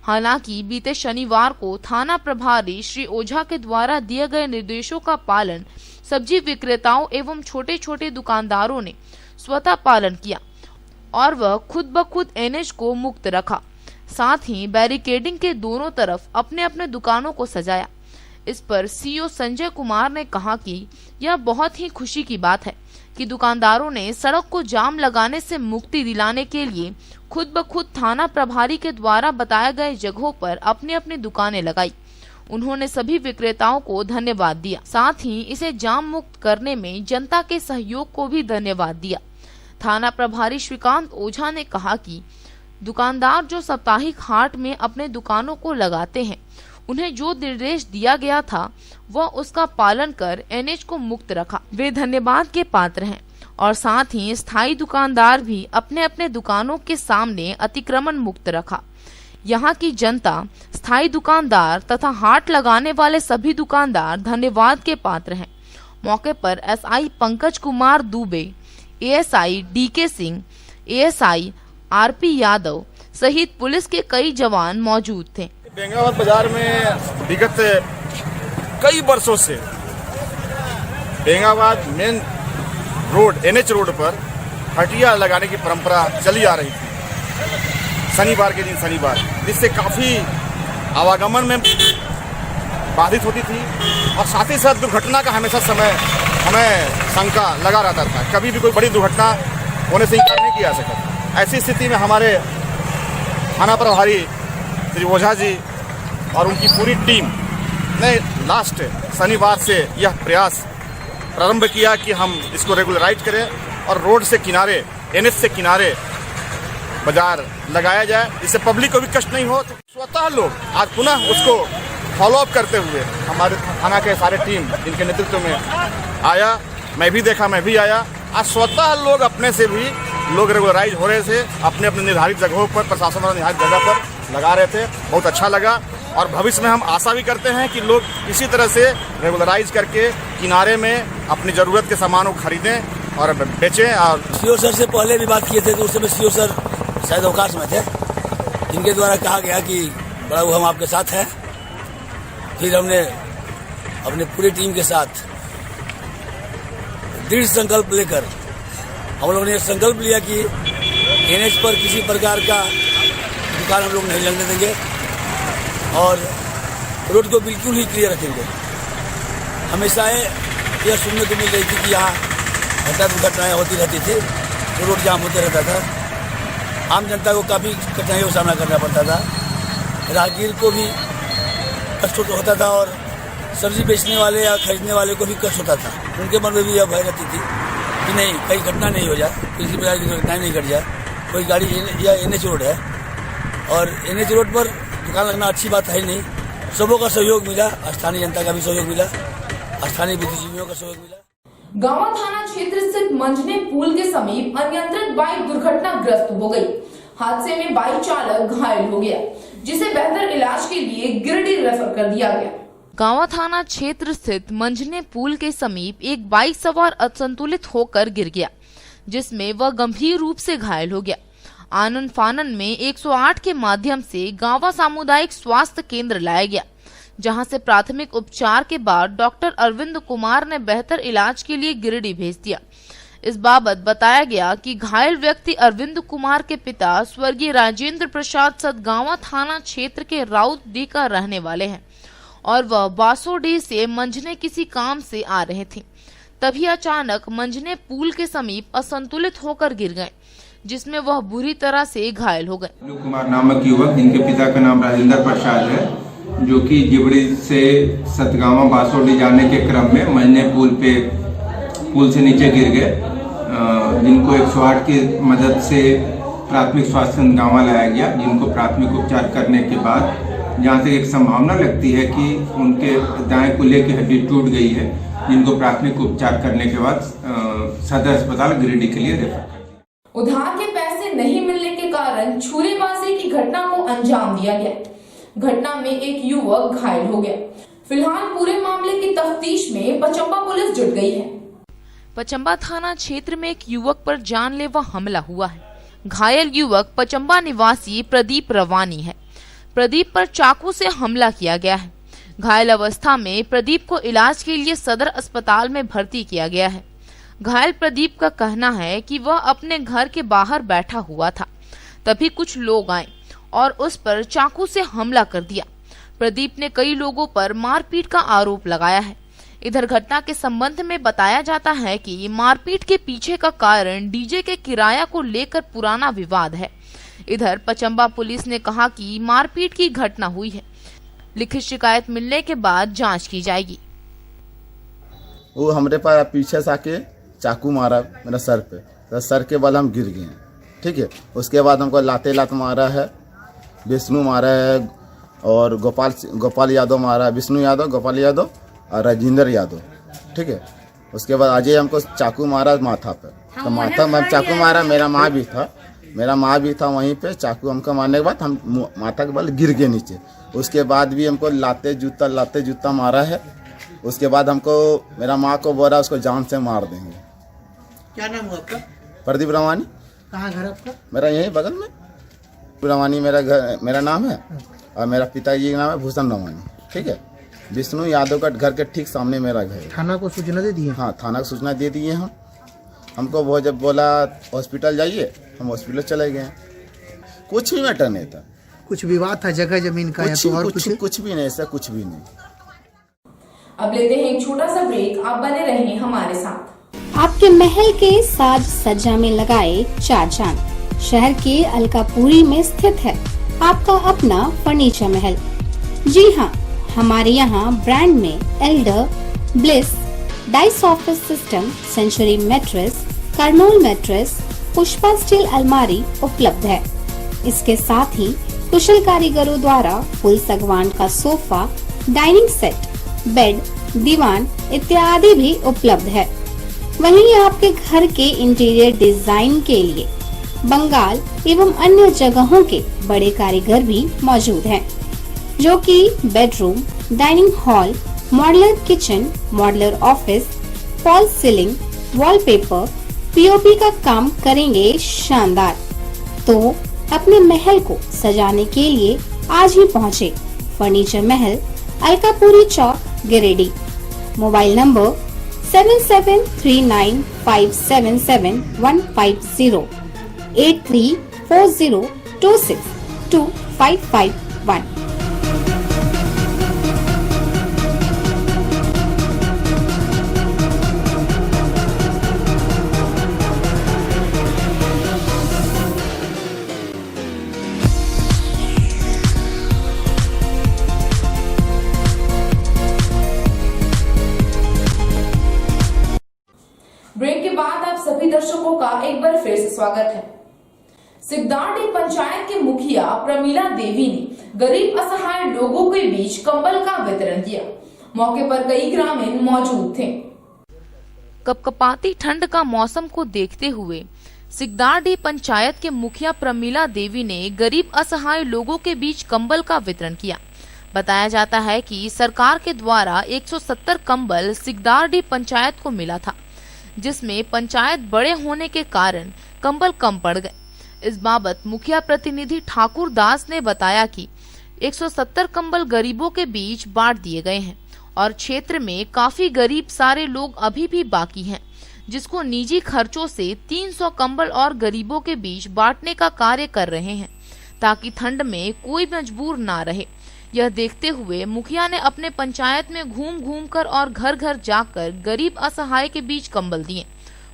हालांकि बीते शनिवार को थाना प्रभारी श्री ओझा के द्वारा दिए गए निर्देशों का पालन सब्जी विक्रेताओं एवं छोटे छोटे दुकानदारों ने स्वतः पालन किया और वह खुद ब खुद NH को मुक्त रखा। साथ ही बैरिकेडिंग के दोनों तरफ अपने अपने दुकानों को सजाया। इस पर सीओ संजय कुमार ने कहा कि यह बहुत ही खुशी की बात है कि दुकानदारों ने सड़क को जाम लगाने से मुक्ति दिलाने के लिए खुद ब खुद थाना प्रभारी के द्वारा बताए गए जगहों पर अपनी अपनी दुकानें लगाई। उन्होंने सभी विक्रेताओं को धन्यवाद दिया। साथ ही इसे जाम मुक्त करने में जनता के सहयोग को भी धन्यवाद दिया। थाना प्रभारी श्रीकांत ओझा ने कहा कि दुकानदार जो साप्ताहिक हाट में अपने दुकानों को लगाते हैं, उन्हें जो निर्देश दिया गया था वह उसका पालन कर NH को मुक्त रखा। वे धन्यवाद के पात्र हैं और साथ ही स्थायी दुकानदार भी अपने अपने दुकानों के सामने अतिक्रमण मुक्त रखा। यहाँ की जनता, स्थायी दुकानदार तथा हाट लगाने वाले सभी दुकानदार धन्यवाद के पात्र हैं। मौके पर SI Pankaj Kumar Dubey, ASI DK Singh, ASI RP Yadav सहित पुलिस के कई जवान मौजूद थे। बेंगाबाद बाजार में विगत कई वर्षों से Bengabad main road NH road पर हटिया लगाने की परंपरा चली आ रही थी शनिवार के दिन शनिवार, जिससे काफ़ी आवागमन में बाधित होती थी और साथ ही साथ दुर्घटना का हमेशा समय हमें शंका लगा रहता था। कभी भी कोई बड़ी दुर्घटना होने से इनकार नहीं किया जा सकता। ऐसी स्थिति में हमारे थाना प्रभारी श्री ओझा जी और उनकी पूरी टीम ने लास्ट शनिवार से यह प्रयास प्रारंभ किया कि हम इसको रेगुलराइज करें और रोड से किनारे NH से किनारे बाजार लगाया जाए, जिससे पब्लिक को भी कष्ट नहीं हो। तो स्वतः लोग आज पुनः उसको फॉलोअप करते हुए हमारे थाना के सारे टीम जिनके नेतृत्व में आया, मैं भी देखा, मैं भी आया। आज स्वतः लोग अपने से भी लोग रेगुलराइज हो रहे थे, अपने अपने निर्धारित जगहों पर, प्रशासन द्वारा निर्धारित जगह पर लगा रहे थे। बहुत अच्छा लगा और भविष्य में हम आशा भी करते हैं कि लोग इसी तरह से रेगुलराइज करके किनारे में अपनी ज़रूरत के सामानों को खरीदें और बेचें। और सीओ सर से पहले भी बात किए थे तो उस समय सीओ सर शायद अवकाश में थे, जिनके द्वारा कहा गया कि बड़ा वो हम आपके साथ हैं। फिर हमने अपने पूरी टीम के साथ दृढ़ संकल्प लेकर हम लोगों ने संकल्प लिया कि NH पर किसी प्रकार का दुकान हम लोग नहीं लगने देंगे और रोड को बिल्कुल ही क्लियर रखेंगे। हमेशा यह सुनने को मिल रही थी कि यहाँ घटना दुर्घटनाएँ होती रहती थी, तो रोड जाम होते रहता था। आम जनता को काफ़ी कठिनाइयों का सामना करना पड़ता था, राहगीर को भी कष्ट होता था और सब्जी बेचने वाले या खरीदने वाले को भी कष्ट होता था। उनके मन में भी यह भय रहती थी कि नहीं कहीं घटना नहीं हो जाए, किसी प्रकार की दुर्घटनाएँ नहीं घट जाए। कोई गाड़ी या NH रोड है और NH रोड पर दुकान लगना अच्छी बात है नहीं। सबों का सहयोग मिला, स्थानीय जनता का भी सहयोग मिला, स्थानीय बुद्धिजीवियों का सहयोग मिला। गांवा थाना क्षेत्र स्थित मंझने पुल के समीप अनियंत्रित बाइक दुर्घटनाग्रस्त हो गई। हादसे में बाइक चालक घायल हो गया, जिसे बेहतर इलाज के लिए गिरिडीह रेफर कर दिया गया। गांवा थाना क्षेत्र स्थित मंझने पुल के समीप एक बाइक सवार असंतुलित होकर गिर गया, जिसमें वह गंभीर रूप से घायल हो गया। आनन फानन में 108 के माध्यम से गांवा सामुदायिक स्वास्थ्य केंद्र लाया गया, जहां से प्राथमिक उपचार के बाद डॉक्टर अरविंद कुमार ने बेहतर इलाज के लिए गिरिडीह भेज दिया। इस बाबत बताया गया कि घायल व्यक्ति अरविंद कुमार के पिता स्वर्गीय राजेंद्र प्रसाद सतगांवा थाना क्षेत्र के राउतडीह का रहने वाले हैं और वह बासोडीह से मंझने किसी काम से आ रहे थे। तभी अचानक मंझने पुल के समीप असंतुलित होकर गिर गए, जिसमें वह बुरी तरह से घायल हो गए। अरविंद कुमार नामक युवक, जिनके पिता का नाम राजेंद्र प्रसाद है, जो कि जिबड़ी से सतगांवा बासोडीह जाने के क्रम में मंझने पुल से नीचे गिर गए, जिनको 108 की मदद से प्राथमिक स्वास्थ्य केंद्र गांवा लाया गया, जिनको प्राथमिक उपचार करने के बाद जहां तक एक संभावना लगती है कि उनके दाएं कूल्हे की हड्डी टूट गई है, जिनको प्राथमिक उपचार करने के बाद सदर अस्पताल गिरिडीह के लिए रेफर कर दिया। उधार के पैसे नहीं मिलने के कारण छुरेबाजी की घटना को अंजाम दिया गया। घटना में एक युवक घायल हो गया। फिलहाल पूरे मामले की तफ्तीश में पचंबा पुलिस जुट गई है। पचंबा थाना क्षेत्र में एक युवक पर जानलेवा हमला हुआ है। घायल युवक पचंबा निवासी प्रदीप रवानी है। प्रदीप पर चाकू से हमला किया गया है। घायल अवस्था में प्रदीप को इलाज के लिए सदर अस्पताल में भर्ती किया गया है। घायल प्रदीप का कहना है कि वह अपने घर के बाहर बैठा हुआ था, तभी कुछ लोग आए और उस पर चाकू से हमला कर दिया। प्रदीप ने कई लोगों पर मारपीट का आरोप लगाया है। इधर घटना के संबंध में बताया जाता है कि मारपीट के पीछे का कारण डीजे के किराया को लेकर पुराना विवाद है। इधर पचंबा पुलिस ने कहा कि मारपीट की घटना हुई है। लिखित शिकायत मिलने के बाद जांच की जाएगी। वो हमारे पास पीछे से आके चाकू मारा मेरा सर पे, तो सर के बल हम गिर गए हैं। ठीक है, उसके बाद हमको लाते लात मारा है, विष्णु मारा है और गोपाल यादव मारा है, विष्णु यादव, गोपाल यादव और राजेंद्र यादव। ठीक है, उसके बाद अजय हमको चाकू मारा माथा पे, तो माथा में चाकू मारा। मेरा माँ भी था वहीं पे। चाकू हमको मारने के बाद हम माथा के बल गिर गए नीचे। उसके बाद भी हमको लाते जूता मारा है। उसके बाद हमको मेरा माँ को बोला उसको जान से मार देंगे। क्या नाम हुआ आपका? प्रदीप रवानी। कहाँ घर आपका? मेरा यहीं बगल में। रवानी मेरा नाम है और मेरा पिताजी का नाम है भूषण रवानी। ठीक है, विष्णु यादव का घर के ठीक सामने मेरा घर है। थाना को सूचना दे दिए? हाँ, थाना को सूचना दे दिए हम। हमको वो जब बोला हॉस्पिटल जाइए, हम हॉस्पिटल चले गए। कुछ भी मैटर नहीं था। कुछ विवाद था जगह जमीन का? कुछ भी नहीं, ऐसा कुछ भी नहीं। अब लेते हैं एक छोटा सा ब्रेक, आप बने रहें हमारे साथ। आपके महल के साज सज्जा में लगाए 4 चांद। शहर के अलकापुरी में स्थित है आपका अपना फर्नीचर महल। जी हाँ, हमारे यहाँ ब्रांड में Elder, Bliss, Dice office system, century mattress, Kurnool mattress, Pushpa steel अलमारी उपलब्ध है। इसके साथ ही कुशल कारीगरों द्वारा फुल सागवान का सोफा, डाइनिंग सेट, बेड, दीवान इत्यादि भी उपलब्ध है। वहीं आपके घर के इंटीरियर डिजाइन के लिए बंगाल एवं अन्य जगहों के बड़े कारीगर भी मौजूद हैं, जो कि bedroom, dining hall, modular kitchen, modular office, fall ceiling, wallpaper, POP का काम करेंगे शानदार। तो अपने महल को सजाने के लिए आज ही पहुँचे furniture Mahal, Alkapuri Chowk, Giridih. Mobile number 7739577150 8340262551। Break के बाद आप सभी दर्शकों का एक बार फिर से स्वागत है। सिकदारडी पंचायत के मुखिया प्रमीला देवी ने गरीब असहाय लोगों के बीच कंबल का वितरण किया। मौके पर कई ग्रामीण मौजूद थे। कपकपाती ठंड का मौसम को देखते हुए सिकदारडी पंचायत के मुखिया प्रमीला देवी ने गरीब असहाय लोगों के बीच कंबल का वितरण किया। बताया जाता है कि सरकार के द्वारा 170 कंबल सिकदारडी पंचायत को मिला था, जिसमें पंचायत बड़े होने के कारण कंबल कम पड़ गए। इस बाबत मुखिया प्रतिनिधि ठाकुर दास ने बताया कि 170 कंबल गरीबों के बीच बांट दिए गए हैं और क्षेत्र में काफी गरीब सारे लोग अभी भी बाकी हैं, जिसको निजी खर्चों से 300 कंबल और गरीबों के बीच बांटने का कार्य कर रहे हैं, ताकि ठंड में कोई मजबूर ना रहे। यह देखते हुए मुखिया ने अपने पंचायत में घूम घूम कर और घर घर जाकर गरीब असहाय के बीच कंबल दिए।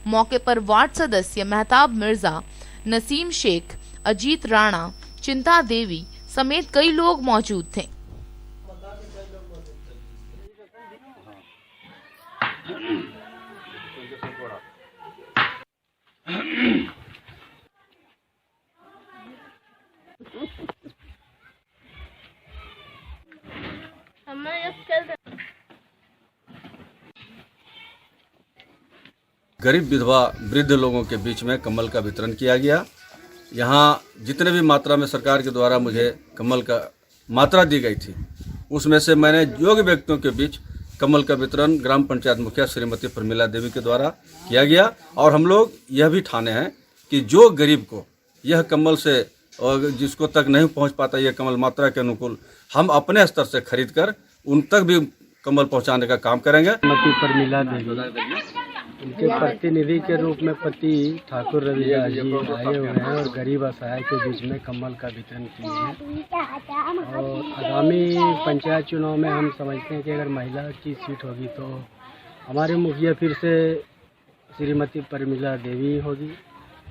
मौके पर वार्ड सदस्य मेहताब मिर्जा, नसीम शेख, अजीत राणा, चिंता देवी समेत कई लोग मौजूद थे। गरीब विधवा वृद्ध लोगों के बीच में कम्बल का वितरण किया गया। यहाँ जितने भी मात्रा में सरकार के द्वारा मुझे कम्बल का मात्रा दी गई थी, उसमें से मैंने योग्य व्यक्तियों के बीच कमल का वितरण ग्राम पंचायत मुखिया श्रीमती प्रमिला देवी के द्वारा किया गया। और हम लोग यह भी ठाने हैं कि जो गरीब को यह कमल से और जिसको तक नहीं पहुंच पाता यह कमल मात्रा के अनुकूल हम अपने स्तर से खरीद कर उन तक भी कमल पहुंचाने का काम करेंगे। श्रीमती प्रमिला देवी उनके प्रतिनिधि के रूप में पति ठाकुर रविया जी आए हुए हैं और गरीब असहाय के बीच में कमल का वितरण किए हैं। और आगामी पंचायत चुनाव में हम समझते हैं कि अगर महिला की सीट होगी तो हमारे मुखिया फिर से श्रीमती प्रमिला देवी होगी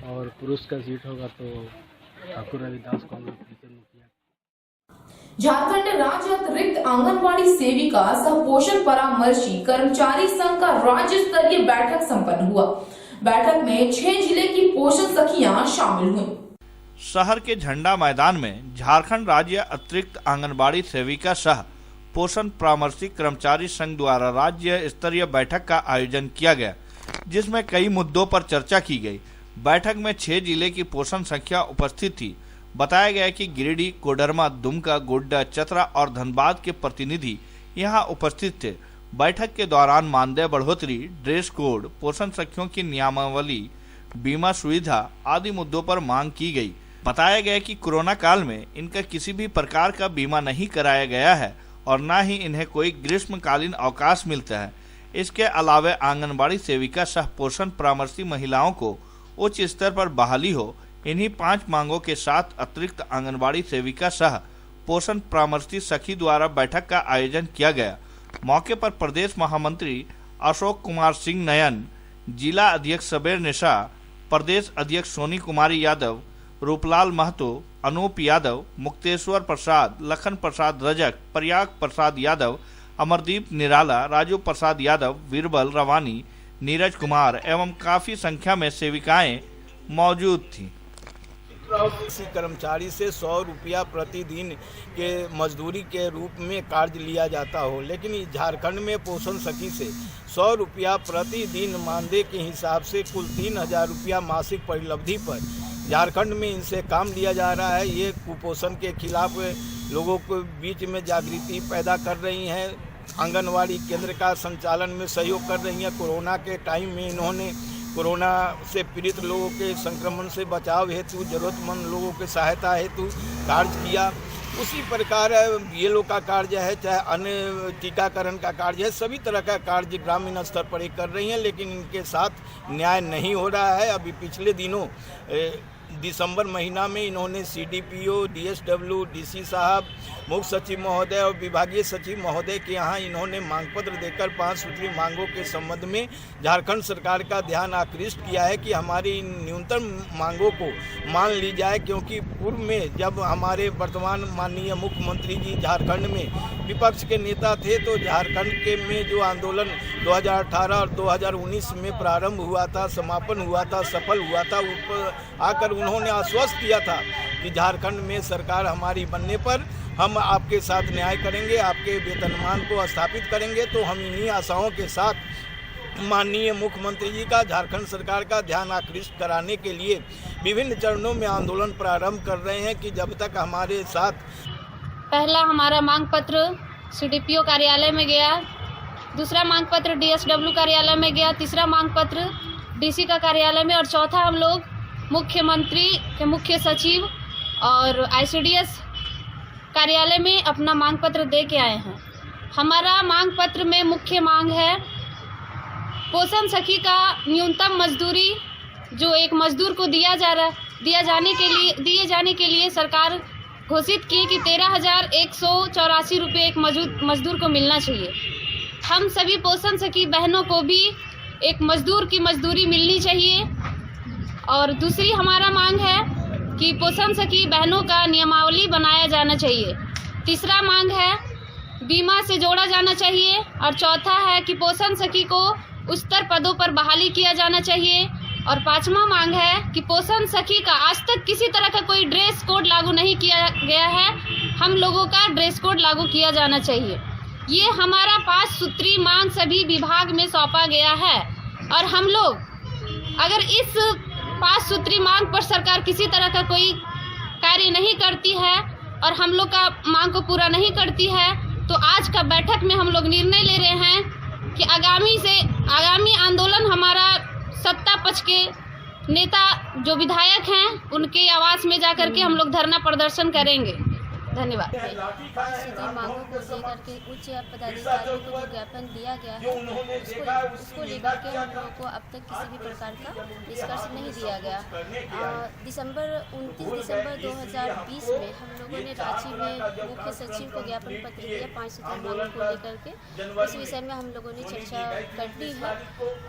और पुरुष का सीट होगा तो ठाकुर रविदास को हम लोग फिर से मुखिया। झारखंड राज्य अतिरिक्त आंगनबाड़ी सेविका सह पोषण परामर्शी कर्मचारी संघ का राज्य स्तरीय बैठक संपन्न हुआ। बैठक में 6 जिले की पोषण सखियां शामिल हुईं। शहर के झंडा मैदान में झारखंड राज्य अतिरिक्त आंगनबाड़ी सेविका सह पोषण परामर्शी कर्मचारी संघ द्वारा राज्य स्तरीय बैठक का आयोजन किया गया, जिसमें कई मुद्दों पर चर्चा की गई। बैठक में 6 जिले की पोषण सखियां उपस्थित थी। बताया गया कि गिरिडीह, कोडरमा, दुमका, गोड्डा, चतरा और धनबाद के प्रतिनिधि यहां उपस्थित थे। बैठक के दौरान मानदेय बढ़ोतरी, ड्रेस कोड, पोषण सखियों की नियमावली, बीमा सुविधा आदि मुद्दों पर मांग की गई। बताया गया कि कोरोना काल में इनका किसी भी प्रकार का बीमा नहीं कराया गया है और न ही इन्हें कोई ग्रीष्मकालीन अवकाश मिलता है। इसके अलावा आंगनबाड़ी सेविका सह पोषण परामर्शी महिलाओं को उच्च स्तर पर बहाली हो। इन्हीं 5 मांगों के साथ अतिरिक्त आंगनबाड़ी सेविका सह पोषण परामर्शी सखी द्वारा बैठक का आयोजन किया गया। मौके पर प्रदेश महामंत्री अशोक कुमार सिंह नयन, जिला अध्यक्ष सबेर निशा, प्रदेश अध्यक्ष सोनी कुमारी यादव, रूपलाल महतो, अनूप यादव, मुक्तेश्वर प्रसाद, लखन प्रसाद रजक, प्रयाग प्रसाद यादव, अमरदीप निराला, राजू प्रसाद यादव, बीरबल रवानी, नीरज कुमार एवं काफी संख्या में सेविकाएं मौजूद थीं। किसी कर्मचारी से 100 रुपया प्रतिदिन के मजदूरी के रूप में कार्य लिया जाता हो, लेकिन झारखंड में पोषण सखी से 100 रुपया प्रतिदिन मानदेय के हिसाब से कुल 3000 रुपया मासिक परिलब्धि पर झारखंड में इनसे काम लिया जा रहा है। ये कुपोषण के खिलाफ लोगों को बीच में जागृति पैदा कर रही हैं। आंगनवाड़ी केंद्र का संचालन में सहयोग कर रही हैं। कोरोना के टाइम में इन्होंने कोरोना से पीड़ित लोगों के संक्रमण से बचाव हेतु, जरूरतमंद लोगों की सहायता हेतु कार्य किया। उसी प्रकार बीएलओ का कार्य है, चाहे अन्य टीकाकरण का कार्य है, सभी तरह का कार्य ग्रामीण स्तर पर ही कर रही हैं, लेकिन इनके साथ न्याय नहीं हो रहा है। अभी पिछले दिनों दिसंबर महीना में इन्होंने सीडीपीओ, डीएसडब्ल्यू, डीसी साहब, मुख्य सचिव महोदय और विभागीय सचिव महोदय के यहाँ इन्होंने मांग पत्र देकर 5 सूत्री मांगों के संबंध में झारखंड सरकार का ध्यान आकृष्ट किया है कि हमारी न्यूनतम मांगों को मान ली जाए, क्योंकि पूर्व में जब हमारे वर्तमान माननीय मुख्यमंत्री जी झारखंड में विपक्ष के नेता थे तो झारखंड के में जो आंदोलन 2018 और 2019 में प्रारंभ हुआ था, समापन हुआ था, सफल हुआ था, उस पर आकर उन्होंने आश्वस्त किया था कि झारखंड में सरकार हमारी बनने पर हम आपके साथ न्याय करेंगे, आपके वेतनमान को स्थापित करेंगे। तो हम इन्हीं आशाओं के साथ माननीय मुख्यमंत्री जी का, झारखंड सरकार का ध्यान आकृष्ट कराने के लिए विभिन्न चरणों में आंदोलन प्रारंभ कर रहे हैं कि जब तक हमारे साथ। पहला हमारा मांग पत्र सीडीपीओ कार्यालय में गया, दूसरा मांग पत्र डीएसडब्ल्यू कार्यालय में गया, तीसरा मांग पत्र डीसी का कार्यालय में और चौथा हम लोग मुख्यमंत्री के मुख्य सचिव और आईसीडीएस कार्यालय में अपना मांग पत्र दे के आए हैं। हमारा मांग पत्र में मुख्य मांग है पोषण सखी का न्यूनतम मजदूरी जो एक मजदूर को दिए जाने के लिए सरकार घोषित की कि 13,184 रुपये एक मजदूर को मिलना चाहिए। हम सभी पोषण सखी बहनों को भी एक मजदूर की मजदूरी मिलनी चाहिए। और दूसरी हमारा मांग है कि पोषण सखी बहनों का नियमावली बनाया जाना चाहिए। तीसरा मांग है बीमा से जोड़ा जाना चाहिए और चौथा है कि पोषण सखी को उच्चतर पदों पर बहाली किया जाना चाहिए। और पांचवा मांग है कि पोषण सखी का आज तक किसी तरह का कोई ड्रेस कोड लागू नहीं किया गया है, हम लोगों का ड्रेस कोड लागू किया जाना चाहिए। ये हमारा 5 सूत्री मांग सभी विभाग में सौंपा गया है और हम लोग अगर इस 5 सूत्री मांग पर सरकार किसी तरह का कोई कार्य नहीं करती है और हम लोग का मांग को पूरा नहीं करती है तो आज का बैठक में हम लोग निर्णय ले रहे हैं कि आगामी आंदोलन हमारा सत्ता पक्ष के नेता जो विधायक हैं उनके आवास में जाकर के हम लोग धरना प्रदर्शन करेंगे। धन्यवाद। सभी मांगों को लेकर के उच्च पदाधिकारियों को जो ज्ञापन दिया गया है उसको लेकर के हम लोगों को अब तक किसी भी प्रकार का निष्कर्ष नहीं दिया गया। 29 दिसंबर 2020 में हम लोगों ने रांची में मुख्य सचिव को ज्ञापन पत्र दिया 5 सूत्री मांगों को लेकर के। उस विषय में हम लोगों ने चर्चा कर ली है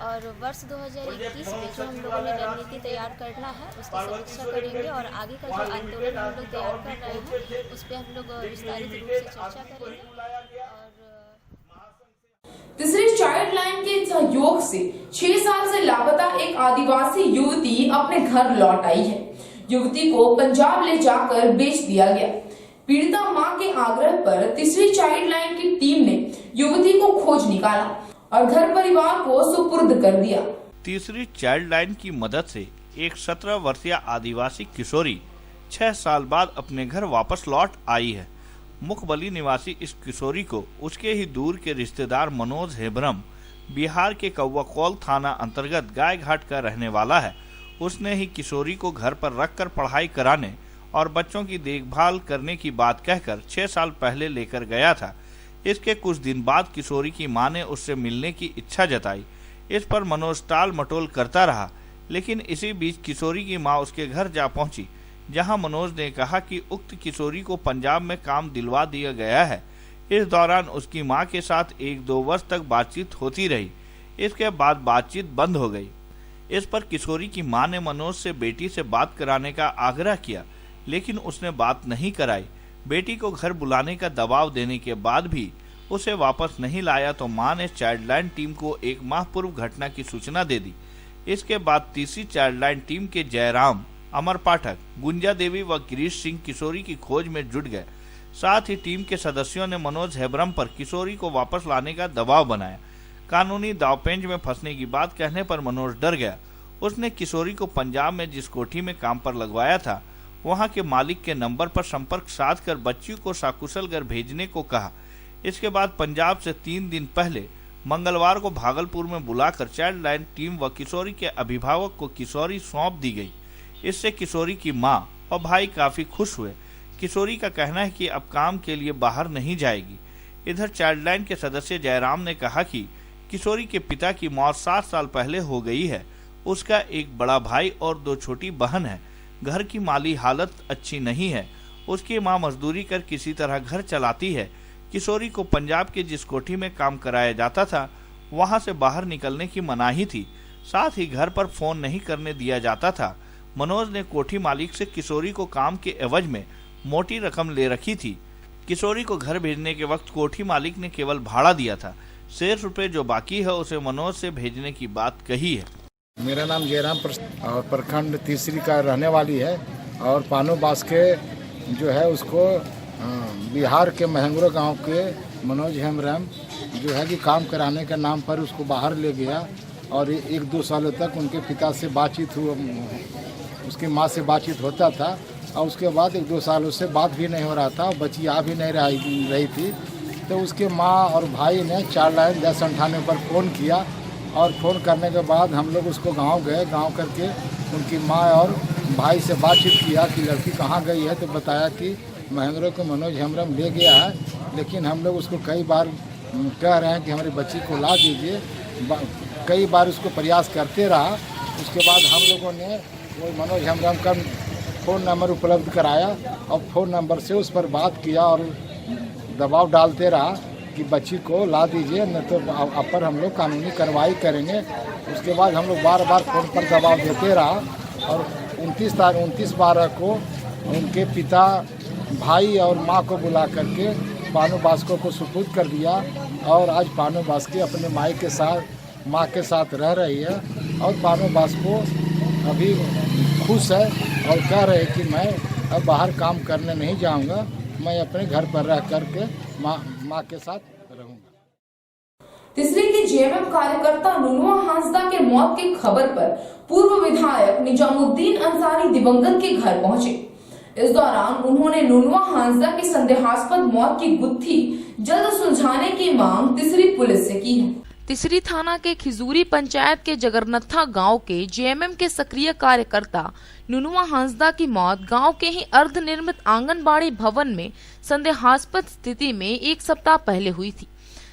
और वर्ष 2021 में जो हम लोगों ने रणनीति तैयार करना है उसकी समीक्षा करेंगे और आगे का जो आंदोलन हम लोग तैयार कर रहे हैं उस पर हम लोग विस्तारित रूप से चर्चा करेंगे। तीसरी चाइल्ड लाइन के सहयोग से 6 साल से लापता एक आदिवासी युवती अपने घर लौट आई है। युवती को पंजाब ले जाकर बेच दिया गया। पीड़िता मां के आग्रह पर तीसरी चाइल्ड लाइन की टीम ने युवती को खोज निकाला और घर परिवार को सुपुर्द कर दिया। तीसरी चाइल्ड लाइन की मदद से एक 17 वर्षीय आदिवासी किशोरी 6 साल बाद अपने घर वापस लौट आई है। मुखबली निवासी इस किशोरी को उसके ही दूर के रिश्तेदार मनोज हेब्रम बिहार के कौवाकौल थाना अंतर्गत गाय घाट का रहने वाला है। उसने ही किशोरी को घर पर रखकर पढ़ाई कराने और बच्चों की देखभाल करने की बात कहकर 6 साल पहले लेकर गया था। इसके कुछ दिन बाद किशोरी की मां ने उससे मिलने की इच्छा जताई। इस पर मनोज टाल मटोल करता रहा, लेकिन इसी बीच किशोरी की मां उसके घर जा पहुंची, जहां मनोज ने कहा कि उक्त किशोरी को पंजाब में काम दिलवा दिया गया है। इस दौरान उसकी मां के साथ 1-2 वर्ष तक बातचीत होती रही। इसके बाद बातचीत बंद हो गई। इस पर किशोरी की मां ने मनोज से बेटी से बात कराने का आग्रह किया, लेकिन उसने बात नहीं कराई। बेटी को घर बुलाने का दबाव देने के बाद भी उसे वापस नहीं लाया तो मां ने चाइल्ड लाइन टीम को 1 माह पूर्व घटना की सूचना दे दी। इसके बाद तीसरी चाइल्ड लाइन टीम के जयराम, अमर पाठक, गुंजा देवी व गिरीश सिंह किशोरी की खोज में जुट गए। साथ ही टीम के सदस्यों ने मनोज हेब्रम पर किशोरी को वापस लाने का दबाव बनाया। कानूनी दावपेंच में फंसने की बात कहने पर मनोज डर गया। उसने किशोरी को पंजाब में जिस कोठी में काम पर लगवाया था वहां के मालिक के नंबर पर संपर्क साधकर बच्ची को सकुशल घर भेजने को कहा। इसके बाद पंजाब से 3 दिन पहले मंगलवार को भागलपुर में बुलाकर चाइल्ड लाइन टीम व किशोरी के अभिभावक को किशोरी सौंप दी गई। इससे किशोरी की मां और भाई काफी खुश हुए। किशोरी का कहना है कि अब काम के लिए बाहर नहीं जाएगी। इधर चाइल्ड लाइन के सदस्य जयराम ने कहा कि किशोरी के पिता की मौत 7 साल पहले हो गई है। उसका एक बड़ा भाई और 2 छोटी बहन है। घर की माली हालत अच्छी नहीं है। उसकी मां मजदूरी कर किसी तरह घर चलाती है। किशोरी को पंजाब के जिस कोठी में काम कराया जाता था वहां से बाहर निकलने की मनाही थी। साथ ही घर पर फोन नहीं करने दिया जाता था। मनोज ने कोठी मालिक से किशोरी को काम के एवज में मोटी रकम ले रखी थी। किशोरी को घर भेजने के वक्त कोठी मालिक ने केवल भाड़ा दिया था। शेष रुपए जो बाकी है उसे मनोज से भेजने की बात कही है। मेरा नाम जयराम और प्रखंड तीसरी का रहने वाली है और पानो बास्के जो है उसको बिहार के महंगुरा गांव के मनोज हेम्ब्रम जो है कि काम कराने के नाम पर उसको बाहर ले गया और 1-2 सालों तक उनके पिता से बातचीत हुआ, उसकी माँ से बातचीत होता था और उसके बाद 1-2 सालों से बात भी नहीं हो रहा था। बच्ची आ भी नहीं रही थी। तो उसके माँ और भाई ने चाइल्ड लाइन 1098 पर फ़ोन किया और फ़ोन करने के बाद हम लोग उसको गांव गए। गांव करके उनकी माँ और भाई से बातचीत किया कि लड़की कहाँ गई है, तो बताया कि महेंद्र को मनोज हेम्ब्रम ले गया है। लेकिन हम लोग उसको कई बार कह रहे हैं कि हमारी बच्ची को ला दीजिए। कई बार उसको प्रयास करते रहा। उसके बाद हम लोगों ने वो मनोज हेम्ब्रम का फ़ोन नंबर उपलब्ध कराया और फ़ोन नंबर से उस पर बात किया और दबाव डालते रहा कि बच्ची को ला दीजिए, न तो आप पर हम लोग कानूनी कार्रवाई करेंगे। उसके बाद हम लोग बार-बार फ़ोन पर दबाव देते रहा और 29/12 को उनके पिता, भाई और माँ को बुला करके पानो बास्को को सुपुर्द कर दिया और आज पानो बास्के अपने माँ के साथ रह रही है और पानो बास्को अभी खुश है और कह रहे कि मैं अब बाहर काम करने नहीं जाऊंगा, मैं अपने घर पर रह करके माँ के साथ रहूंगा। तीसरी की जेएमएम कार्यकर्ता नुनुआ हांसदा के मौत की खबर पर पूर्व विधायक निजामुद्दीन अंसारी दिवंगत के घर पहुंचे। इस दौरान उन्होंने नुनवा हांसदा की संदेहास्पद मौत की गुत्थी जल्द सुलझाने की मांग तिसरी पुलिस से की है। तिसरी थाना के खिजूरी पंचायत के जगरनत्था गांव के जेएमएम के सक्रिय कार्यकर्ता नुनुआ हांसदा की मौत गांव के ही अर्धनिर्मित आंगनबाड़ी भवन में संदेहास्पद स्थिति में एक सप्ताह पहले हुई थी।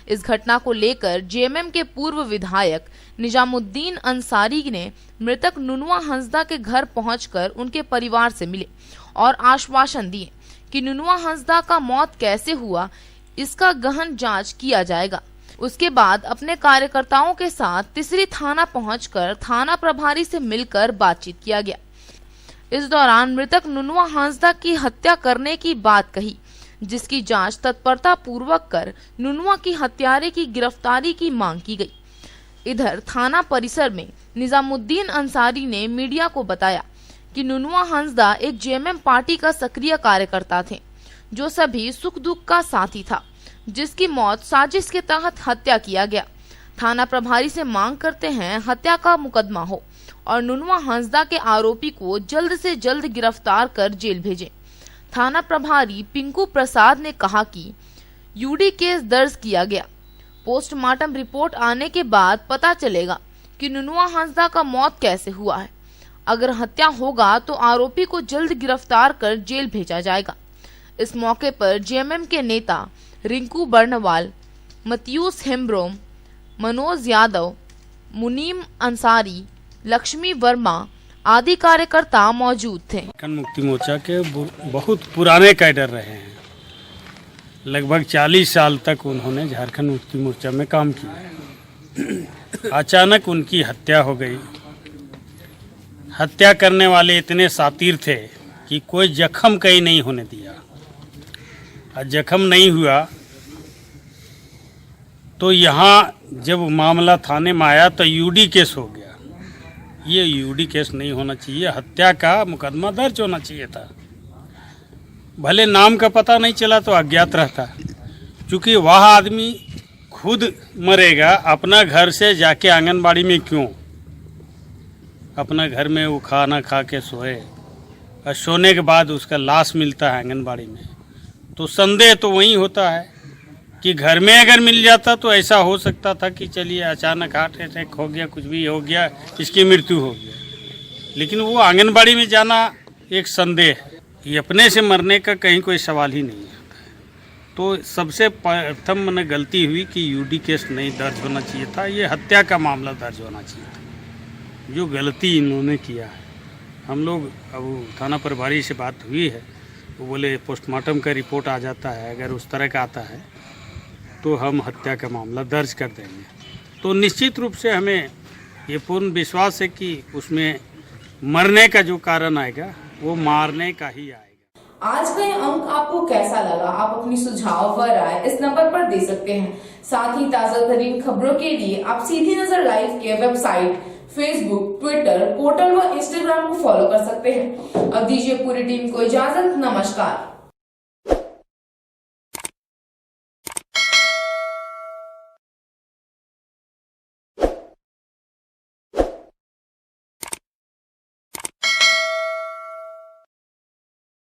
इस घटना को लेकर जेएमएम के पूर्व विधायक निजामुद्दीन अंसारी ने मृतक नुनुआ हांसदा के घर पहुंचकर उनके परिवार से मिले और आश्वासन दिए कि नुनुआ हांसदा का मौत कैसे हुआ इसका गहन जांच किया जाएगा। उसके बाद अपने कार्यकर्ताओं के साथ तिसरी थाना पहुंचकर थाना प्रभारी से मिलकर बातचीत किया गया। इस दौरान मृतक नुनुआ हांसदा की हत्या करने की बात कही, जिसकी जांच तत्परता पूर्वक कर नुनुआ की हत्यारे की गिरफ्तारी की मांग की गई। इधर थाना परिसर में निजामुद्दीन अंसारी ने मीडिया को बताया कि नुनुआ हांसदा एक जेएमएम पार्टी का सक्रिय कार्यकर्ता थे, जो सभी सुख दुख का साथी था, जिसकी मौत साजिश के तहत हत्या किया गया। थाना प्रभारी से मांग करते हैं हत्या का मुकदमा हो और नुनुआ हांसदा के आरोपी को जल्द से जल्द गिरफ्तार कर जेल भेजें। थाना प्रभारी पिंकू प्रसाद ने कहा कि यूडी केस दर्ज किया गया। पोस्टमार्टम रिपोर्ट आने के बाद पता चलेगा कि नुनुआ हांसदा का मौत कैसे हुआ है। अगर हत्या होगा तो आरोपी को जल्द गिरफ्तार कर जेल भेजा जाएगा। इस मौके पर जेएमएम के नेता रिंकू बर्नवाल, मत्यूस हेम्ब्रोम, मनोज यादव, मुनीम अंसारी, लक्ष्मी वर्मा आदि कार्यकर्ता मौजूद थे। झारखंड मुक्ति मोर्चा के बहुत पुराने कैडर रहे हैं। लगभग 40 साल तक उन्होंने झारखंड मुक्ति मोर्चा में काम किया। अचानक उनकी हत्या हो गई। हत्या करने वाले इतने शातिर थे कि कोई जख्म कहीं नहीं होने दिया। और जख्म नहीं हुआ तो यहाँ जब मामला थाने में आया तो यूडी केस हो गया। ये यूडी केस नहीं होना चाहिए, हत्या का मुकदमा दर्ज होना चाहिए था। भले नाम का पता नहीं चला तो अज्ञात रहता, क्योंकि वह आदमी खुद मरेगा अपना घर से जाके आंगनबाड़ी में क्यों? अपना घर में वो खाना खा के सोए और सोने के बाद उसका लाश मिलता है आंगनबाड़ी में, तो संदेह तो वही होता है कि घर में अगर मिल जाता तो ऐसा हो सकता था कि चलिए अचानक हार्ट अटैक हो गया, कुछ भी हो गया, इसकी मृत्यु हो गया। लेकिन वो आंगनबाड़ी में जाना एक संदेह, ये अपने से मरने का कहीं कोई सवाल ही नहीं है। तो सबसे प्रथम मैंने गलती हुई कि यूडी केस नहीं दर्ज होना चाहिए था, ये हत्या का मामला दर्ज होना चाहिए था। जो गलती इन्होंने किया है, हम लोग अब थाना प्रभारी से बात हुई है, वो बोले पोस्टमार्टम का रिपोर्ट आ जाता है, अगर उस तरह का आता है तो हम हत्या का मामला दर्ज कर देंगे। तो निश्चित रूप से हमें ये पूर्ण विश्वास है कि उसमें मरने का जो कारण आएगा वो मारने का ही आएगा। आज का ये अंक आपको कैसा लगा? आप अपनी सुझाव व राय इस नंबर पर दे सकते हैं। साथ ही ताजा तरीन खबरों के लिए आप सीधी नजर लाइव के वेबसाइट, फेसबुक, ट्विटर, पोर्टल व इंस्टाग्राम को फॉलो कर सकते हैं। अब दीजिए पूरी टीम को इजाजत। नमस्कार।